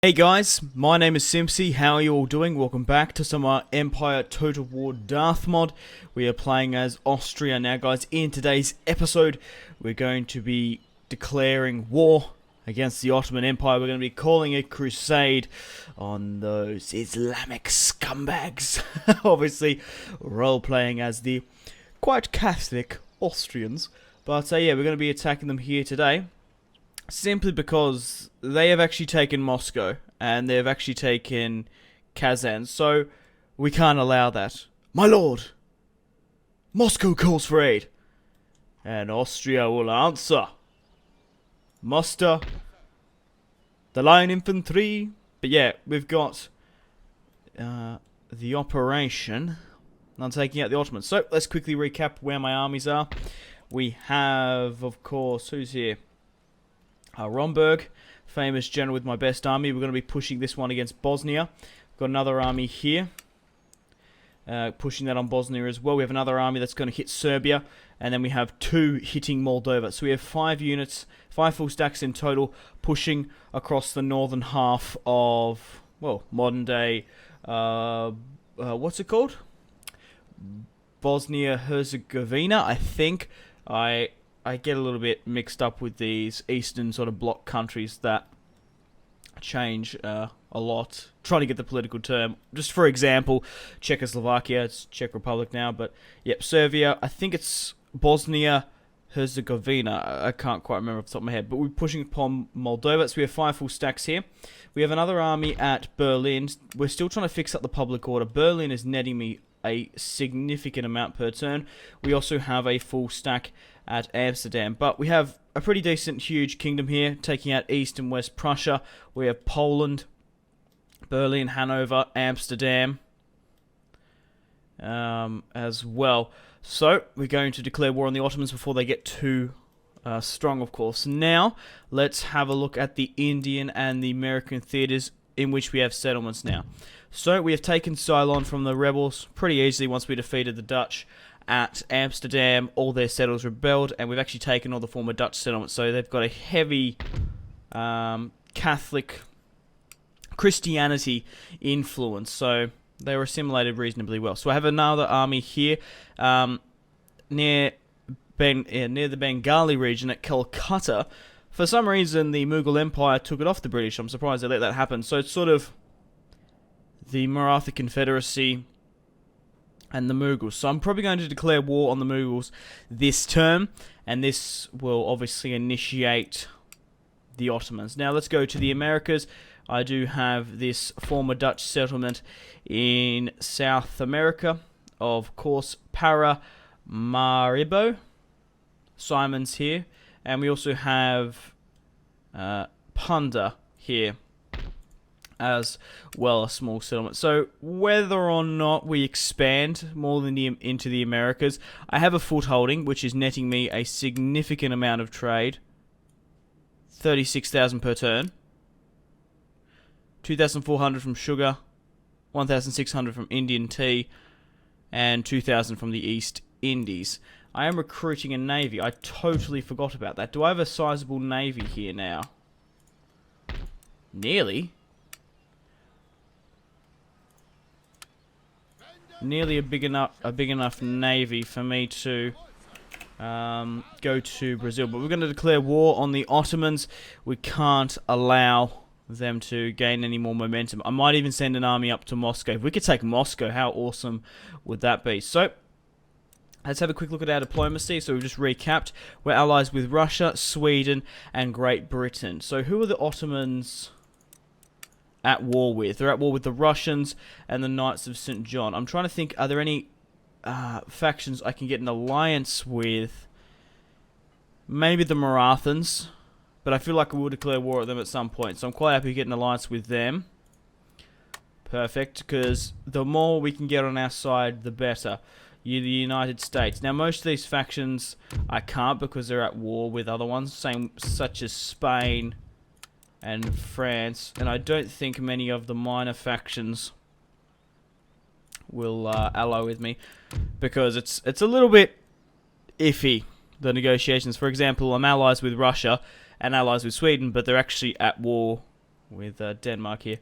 Hey guys, my name is Simpzy. How are you all doing? Welcome back to some Empire Total War Darthmod. We are playing as Austria now, guys. In today's episode, we're going to be declaring war against the Ottoman Empire. We're going to be calling a crusade on those Islamic scumbags. Obviously, role-playing as the quite Catholic Austrians. But yeah, we're going to be attacking them here today. Simply because they have actually taken Moscow and they've actually taken Kazan, so we can't allow that. My lord, Moscow calls for aid, and Austria will answer. Muster the line infantry. But yeah, we've got the operation on taking out the Ottomans. So let's quickly recap where my armies are. We have, of course, who's here? Romberg, famous general with my best army. We're going to be pushing this one against Bosnia. We've got another army here, pushing that on Bosnia as well. We have another army that's going to hit Serbia, and then we have two hitting Moldova. So we have 5 units, 5 full stacks in total, pushing across the northern half of, well, modern day, what's it called? Bosnia-Herzegovina, I think. I get a little bit mixed up with these eastern sort of bloc countries that change a lot. Trying to get the political term. Just for example, Czechoslovakia, it's Czech Republic now, but yep, Serbia, I think it's Bosnia-Herzegovina. I can't quite remember off the top of my head, but we're pushing upon Moldova, so we have 5 full stacks here. We have another army at Berlin. We're still trying to fix up the public order. Berlin is netting me a significant amount per turn. We also have a full stack at Amsterdam, but we have a pretty decent huge kingdom here, taking out East and West Prussia. We have Poland, Berlin, Hanover, Amsterdam as well. So we're going to declare war on the Ottomans before they get too strong, of course. Now let's have a look at the Indian and the American theaters in which we have settlements now. So we have taken Ceylon from the rebels pretty easily once we defeated the Dutch. At Amsterdam, all their settlers rebelled, and we've actually taken all the former Dutch settlements. So they've got a heavy Catholic Christianity influence. So they were assimilated reasonably well. So I have another army here near the Bengali region at Calcutta. For some reason, the Mughal Empire took it off the British. I'm surprised they let that happen. So it's sort of the Maratha Confederacy and the Mughals. So I'm probably going to declare war on the Mughals this term, and this will obviously initiate the Ottomans. Now let's go to the Americas. I do have this former Dutch settlement in South America, of course, Paramaribo. Simon's here, and we also have Punda here as well, a small settlement. So whether or not we expand more than into the Americas, I have a footholding which is netting me a significant amount of trade. 36,000 per turn. 2,400 from sugar, 1,600 from Indian tea, and 2,000 from the East Indies. I am recruiting a navy. I totally forgot about that. Do I have a sizable navy here now? Nearly. Nearly a big enough navy for me to go to Brazil. But we're going to declare war on the Ottomans. We can't allow them to gain any more momentum. I might even send an army up to Moscow. If we could take Moscow, how awesome would that be? So let's have a quick look at our diplomacy. So we've just recapped. We're allies with Russia, Sweden, and Great Britain. So who are the Ottomans at war with? They're at war with the Russians and the Knights of St. John. I'm trying to think, are there any factions I can get an alliance with? Maybe the Marathans, but I feel like we will declare war at them at some point. So I'm quite happy to get an alliance with them. Perfect, because the more we can get on our side, the better. The United States. Now, most of these factions I can't because they're at war with other ones, such as Spain and France, and I don't think many of the minor factions will ally with me because it's a little bit iffy, the negotiations. For example, I'm allies with Russia and allies with Sweden, but they're actually at war with Denmark here.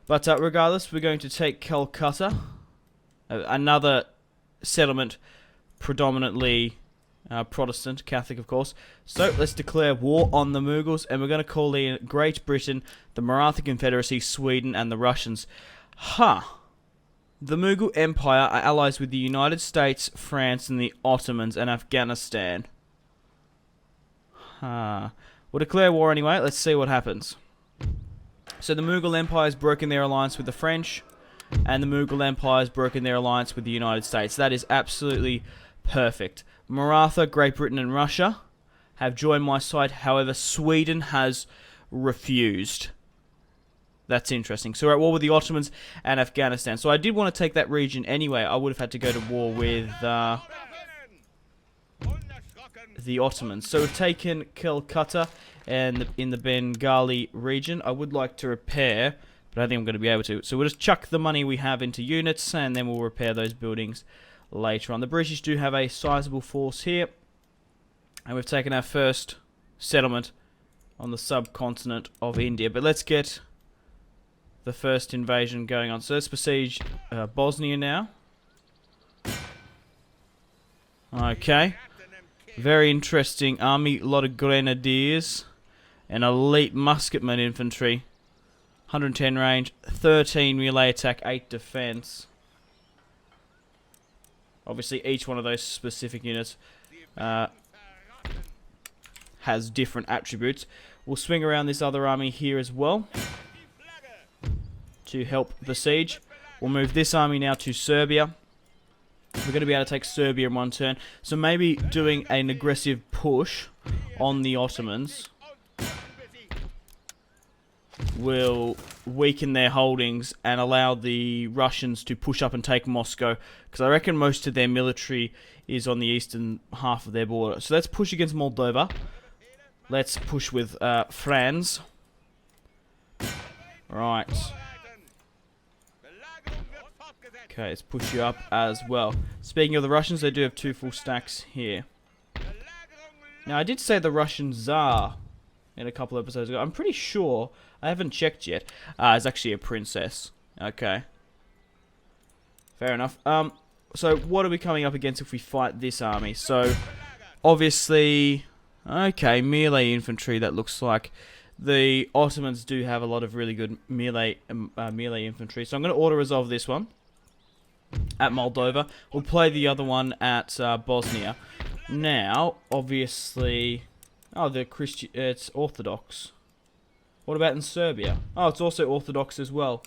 But regardless, we're going to take Calcutta, another settlement predominantly Protestant, Catholic of course. So let's declare war on the Mughals, and we're going to call in Great Britain, the Maratha Confederacy, Sweden, and the Russians. The Mughal Empire are allies with the United States, France, and the Ottomans, and Afghanistan. We'll declare war anyway. Let's see what happens. So the Mughal Empire has broken their alliance with the French, and the Mughal Empire has broken their alliance with the United States. That is absolutely perfect. Maratha, Great Britain, and Russia have joined my side. However, Sweden has refused. That's interesting. So we're at war with the Ottomans and Afghanistan. So I did want to take that region anyway. I would have had to go to war with the Ottomans. So we've taken Calcutta and in the Bengali region. I would like to repair, but I don't think I'm going to be able to. So we'll just chuck the money we have into units, and then we'll repair those buildings later on. The British do have a sizable force here, and we've taken our first settlement on the subcontinent of India. But let's get the first invasion going on. So let's besiege Bosnia now. Okay. Very interesting army. A lot of grenadiers and elite musketmen infantry. 110 range, 13 melee attack, 8 defense. Obviously, each one of those specific units has different attributes. We'll swing around this other army here as well to help besiege. We'll move this army now to Serbia. We're going to be able to take Serbia in one turn. So maybe doing an aggressive push on the Ottomans will weaken their holdings and allow the Russians to push up and take Moscow, because I reckon most of their military is on the eastern half of their border. So let's push against Moldova. Let's push with France. Right. Okay, let's push you up as well. Speaking of the Russians, they do have 2 full stacks here. Now, I did say the Russian Tsar in a couple episodes ago. I'm pretty sure, I haven't checked yet, it's actually a princess. Okay. Fair enough. So what are we coming up against if we fight this army? So, obviously, okay, melee infantry, that looks like. The Ottomans do have a lot of really good melee infantry. So I'm going to auto-resolve this one at Moldova. We'll play the other one at Bosnia. Now, obviously, oh, it's Orthodox. What about in Serbia? Oh, it's also Orthodox as well.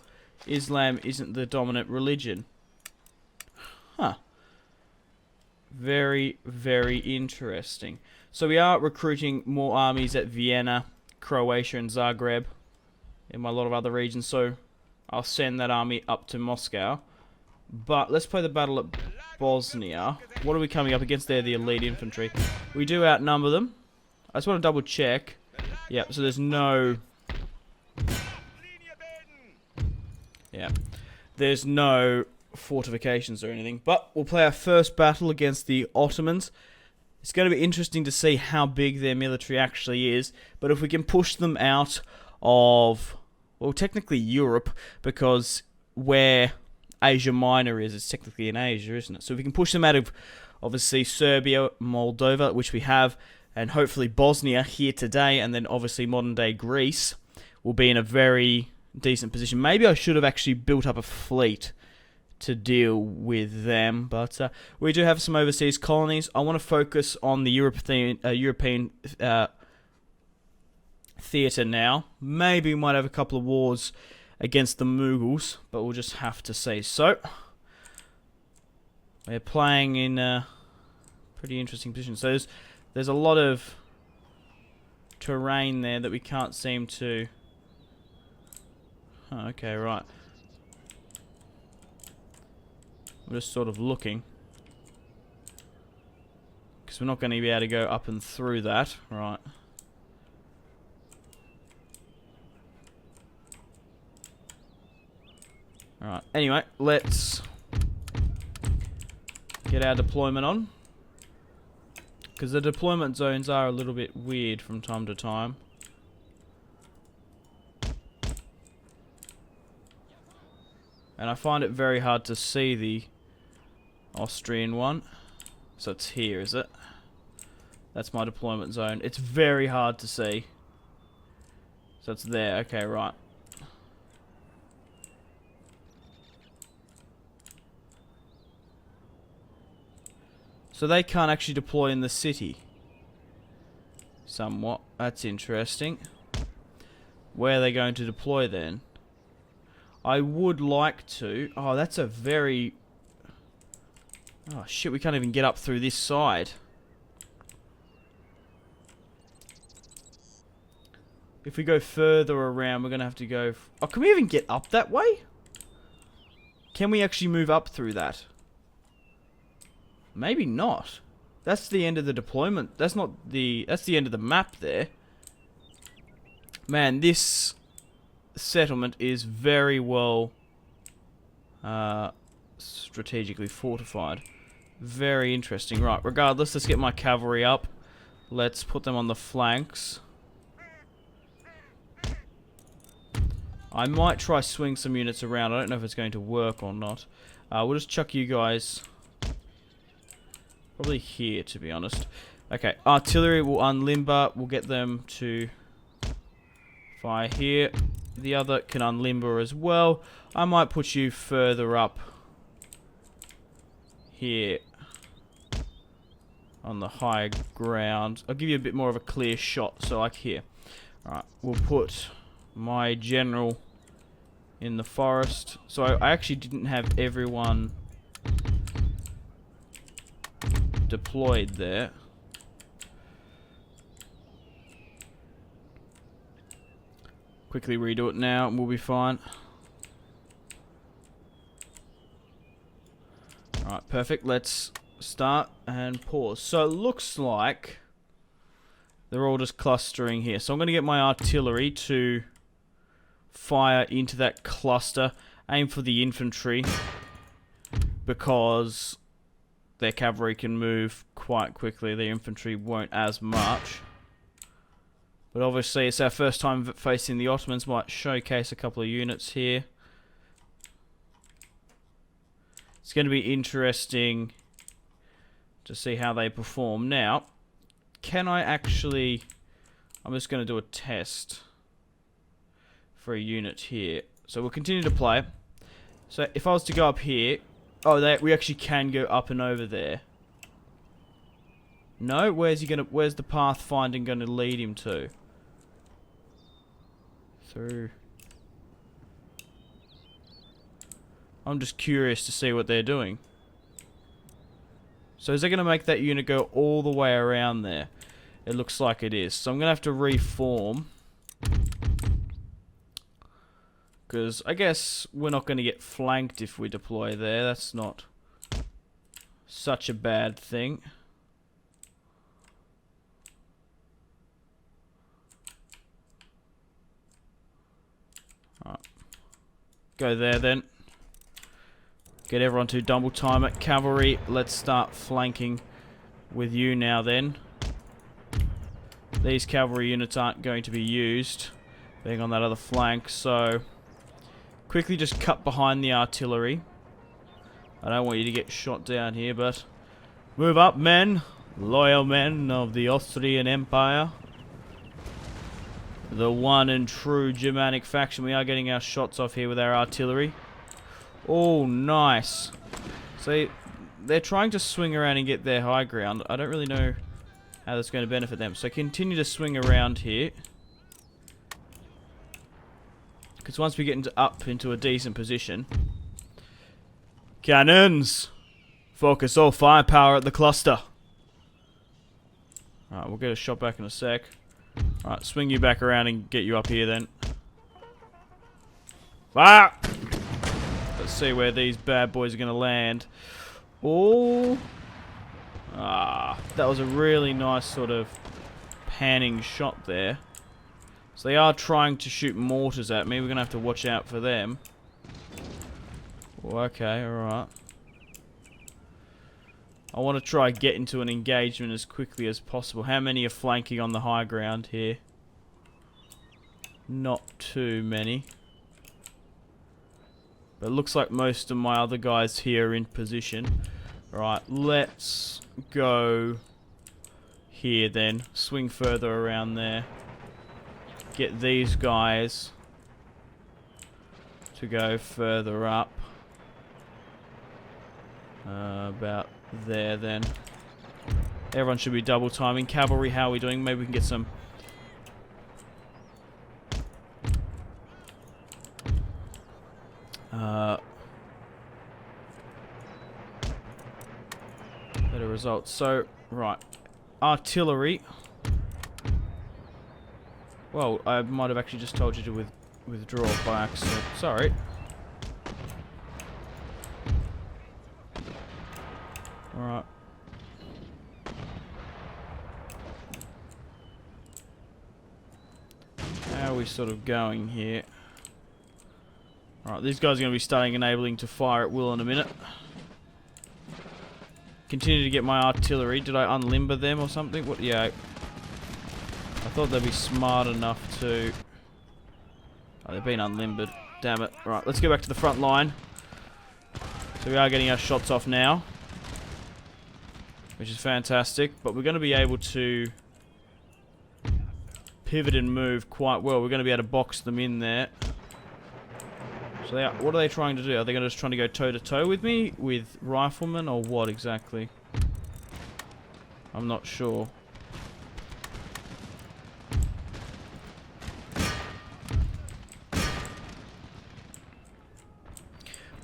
Islam isn't the dominant religion. Huh. Very, very interesting. So we are recruiting more armies at Vienna, Croatia, and Zagreb, in a lot of other regions. So I'll send that army up to Moscow. But let's play the battle at Bosnia. What are we coming up against there? The elite infantry. We do outnumber them. I just want to double check. Yeah, so there's no... yeah. There's no fortifications or anything. But we'll play our first battle against the Ottomans. It's going to be interesting to see how big their military actually is. But if we can push them out of, well, technically Europe, because where Asia Minor is, it's technically in Asia, isn't it? So if we can push them out of, obviously, Serbia, Moldova, which we have, and hopefully Bosnia here today, and then obviously modern-day Greece, will be in a very decent position. Maybe I should have actually built up a fleet to deal with them, but we do have some overseas colonies. I want to focus on the European theatre now. Maybe we might have a couple of wars against the Mughals, but we'll just have to say so. We're playing in a pretty interesting position. So there's a lot of terrain there that we can't seem to... oh, okay, right. I'm just sort of looking, because we're not going to be able to go up and through that. Right. Alright, anyway, let's get our deployment on, because the deployment zones are a little bit weird from time to time. And I find it very hard to see the Austrian one. So it's here, is it? That's my deployment zone. It's very hard to see. So it's there. Okay, right. So they can't actually deploy in the city. Somewhat. That's interesting. Where are they going to deploy then? I would like to... Oh, that's a very... Oh, shit, we can't even get up through this side. If we go further around, we're going to have to go... Oh, can we even get up that way? Can we actually move up through that? Maybe not. That's the end of the deployment. That's not the... That's the end of the map there. Man, this settlement is very well strategically fortified. Very interesting. Right, regardless, let's get my cavalry up. Let's put them on the flanks. I might try swing some units around. I don't know if it's going to work or not. We'll just chuck you guys probably here, to be honest. Okay, artillery will unlimber. We'll get them to fire here. The other can unlimber as well. I might put you further up here on the high ground. I'll give you a bit more of a clear shot, so like here. Alright, we'll put my general in the forest. So I actually didn't have everyone deployed there. Quickly redo it now and we'll be fine. Alright, perfect. Let's start and pause. So it looks like they're all just clustering here. So I'm going to get my artillery to fire into that cluster. Aim for the infantry because their cavalry can move quite quickly. Their infantry won't as much. But obviously it's our first time facing the Ottomans. Might showcase a couple of units here. It's going to be interesting to see how they perform. Now, can I actually... I'm just going to do a test for a unit here. So we'll continue to play. So if I was to go up here... Oh, we actually can go up and over there. No? Where's the pathfinding going to lead him to? Through... I'm just curious to see what they're doing. So is that going to make that unit go all the way around there? It looks like it is. So I'm going to have to reform. Because I guess we're not going to get flanked if we deploy there. That's not such a bad thing. Alright. Go there then. Get everyone to double time it. Cavalry, let's start flanking with you now then. These cavalry units aren't going to be used being on that other flank, so quickly just cut behind the artillery. I don't want you to get shot down here, but move up, men. Loyal men of the Austrian Empire. The one and true Germanic faction. We are getting our shots off here with our artillery. Oh, nice. So they're trying to swing around and get their high ground. I don't really know how that's going to benefit them. So continue to swing around here. Because once we get up into a decent position... Cannons! Focus all firepower at the cluster. Alright, we'll get a shot back in a sec. Alright, swing you back around and get you up here then. Fire! Let's see where these bad boys are going to land. Oh! Ah, that was a really nice sort of panning shot there. So they are trying to shoot mortars at me. We're going to have to watch out for them. Oh, okay, alright. I want to try get into an engagement as quickly as possible. How many are flanking on the high ground here? Not too many. But it looks like most of my other guys here are in position. Right, let's go here then. Swing further around there. Get these guys to go further up. About there then. Everyone should be double timing. Cavalry, how are we doing? Maybe we can get some... better results. So, right. Artillery. Well, I might have actually just told you to withdraw by accident. Sorry. Alright. How are we sort of going here? Alright, these guys are going to be starting enabling to fire at will in a minute. Continue to get my artillery. Did I unlimber them or something? What? Yeah. I thought they'd be smart enough to... Oh, they've been unlimbered. Damn it. Right, let's go back to the front line. So we are getting our shots off now, which is fantastic. But we're going to be able to pivot and move quite well. We're going to be able to box them in there. So they are, what are they trying to do? Are they just trying to go toe-to-toe with me? With riflemen? Or what exactly? I'm not sure.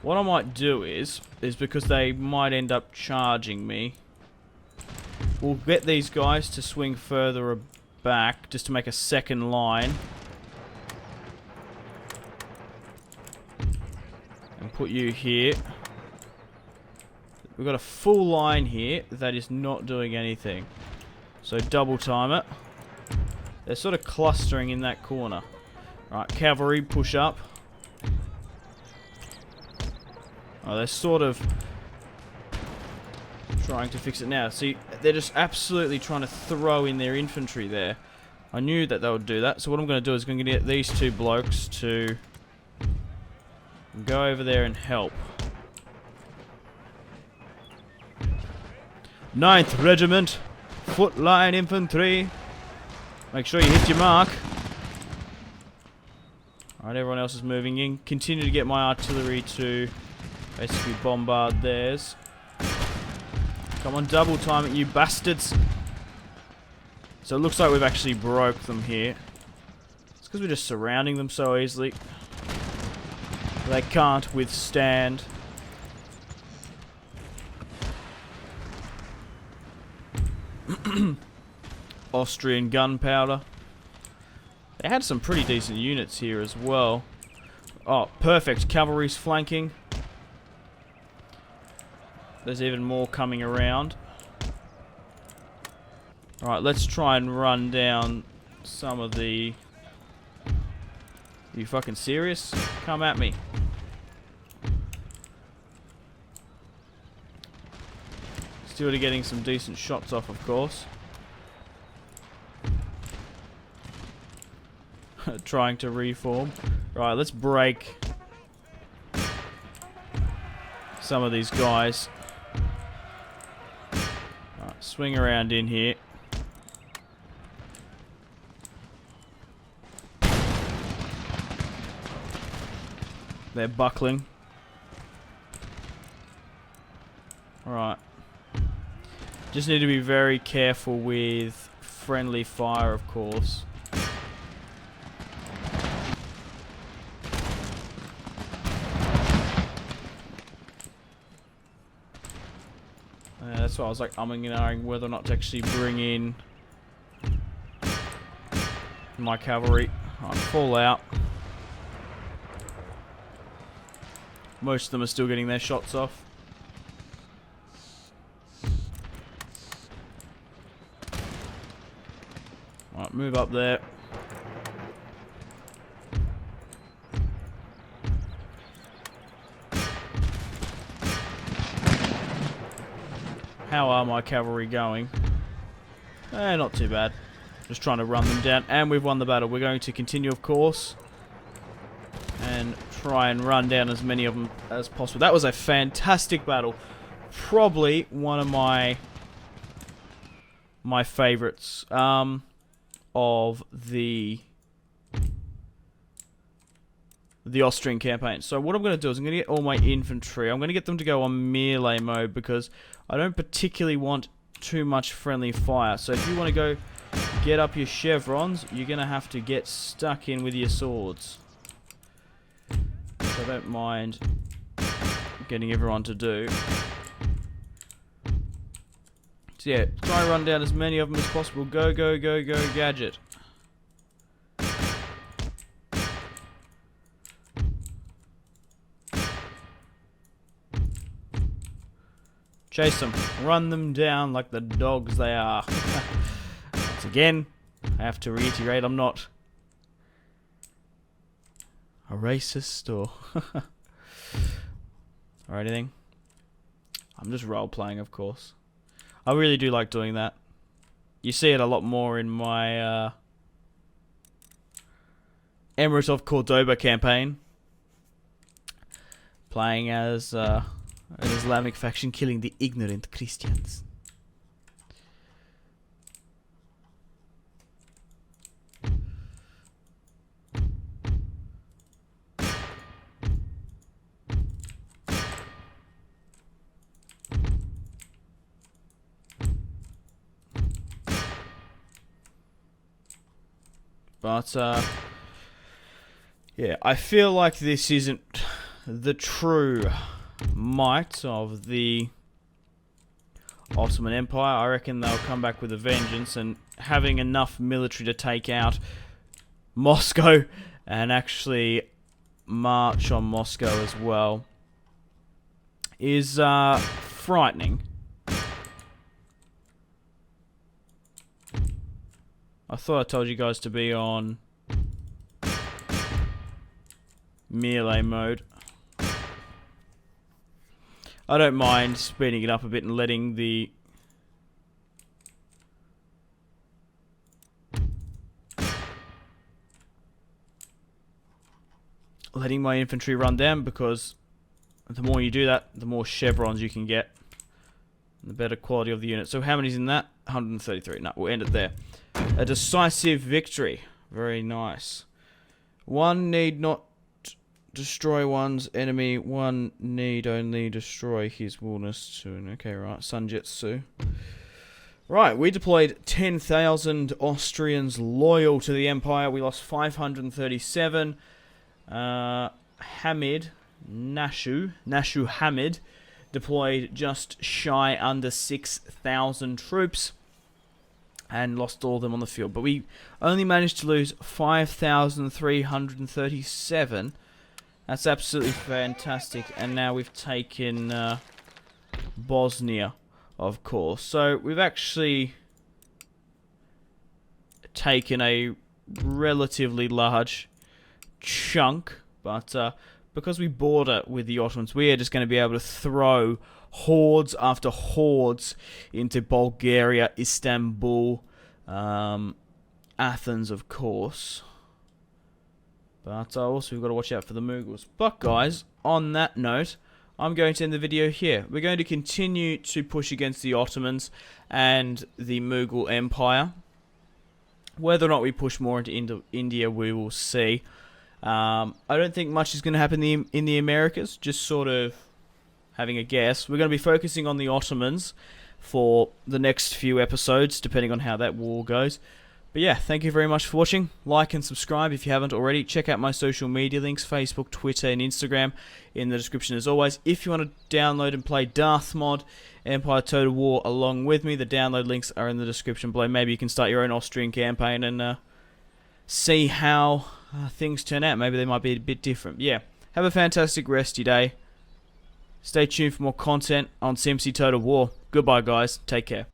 What I might do is because they might end up charging me, we'll get these guys to swing further back just to make a second line. And put you here. We've got a full line here that is not doing anything. So double time it. They're sort of clustering in that corner. Right, cavalry, push up. Oh, they're sort of trying to fix it now. See, they're just absolutely trying to throw in their infantry there. I knew that they would do that. So what I'm going to do is I'm going to get these two blokes to go over there and help. 9th Regiment, Footline Infantry. Make sure you hit your mark. Alright, everyone else is moving in. Continue to get my artillery to basically bombard theirs. Come on, double time it, you bastards. So it looks like we've actually broke them here. It's because we're just surrounding them so easily. They can't withstand. Austrian gunpowder. They had some pretty decent units here as well. Oh, perfect. Cavalry's flanking. There's even more coming around. Alright, let's try and run down some of the... Are you fucking serious? Come at me. Still getting some decent shots off, of course. Trying to reform. Right, let's break some of these guys. Right, swing around in here. They're buckling. Alright. Just need to be very careful with friendly fire, of course. That's why I was like umming and ahhing whether or not to actually bring in my cavalry. Alright, fall out. Most of them are still getting their shots off. Alright, move up there. How are my cavalry going? Not too bad. Just trying to run them down. And we've won the battle. We're going to continue, of course. And try and run down as many of them as possible. That was a fantastic battle. Probably one of my favorites of the Austrian campaign. So what I'm going to do is I'm going to get all my infantry. I'm going to get them to go on melee mode because I don't particularly want too much friendly fire. So if you want to go get up your chevrons, you're going to have to get stuck in with your swords. So I don't mind getting everyone to do. So yeah, try and run down as many of them as possible. Go, go, go, go, gadget. Chase them. Run them down like the dogs they are. Once again, I have to reiterate, I'm not a racist or anything. I'm just role-playing, of course. I really do like doing that. You see it a lot more in my Emirate of Cordoba campaign. Playing as an Islamic faction killing the ignorant Christians. But, yeah, I feel like this isn't the true might of the Ottoman Empire. I reckon they'll come back with a vengeance, and having enough military to take out Moscow and actually march on Moscow as well is frightening. I thought I told you guys to be on melee mode. I don't mind speeding it up a bit and letting my infantry run down, because the more you do that, the more chevrons you can get, and the better quality of the unit. So how many's in that? 133. No, we'll end it there. A decisive victory. Very nice. One need not destroy one's enemy. One need only destroy his wilderness soon. Okay, right. Sunjutsu. Right, we deployed 10,000 Austrians loyal to the Empire. We lost 537. Hamid, Nashu Hamid, deployed just shy under 6,000 troops and lost all of them on the field. But we only managed to lose 5,337. That's absolutely fantastic. And now we've taken Bosnia, of course. So we've actually taken a relatively large chunk, but because we border with the Ottomans, we are just going to be able to throw hordes after hordes into Bulgaria, Istanbul, Athens, of course. But also we've got to watch out for the Mughals. But guys, on that note, I'm going to end the video here. We're going to continue to push against the Ottomans and the Mughal Empire. Whether or not we push more into India, we will see. I don't think much is going to happen in the Americas, just sort of having a guess. We're going to be focusing on the Ottomans for the next few episodes, depending on how that war goes. But yeah, thank you very much for watching. Like and subscribe if you haven't already. Check out my social media links, Facebook, Twitter, and Instagram in the description as always. If you want to download and play Darthmod, Empire Total War along with me, the download links are in the description below. Maybe you can start your own Austrian campaign and see how things turn out. Maybe they might be a bit different. Yeah, have a fantastic rest of your day. Stay tuned for more content on Simpzy Total War. Goodbye, guys. Take care.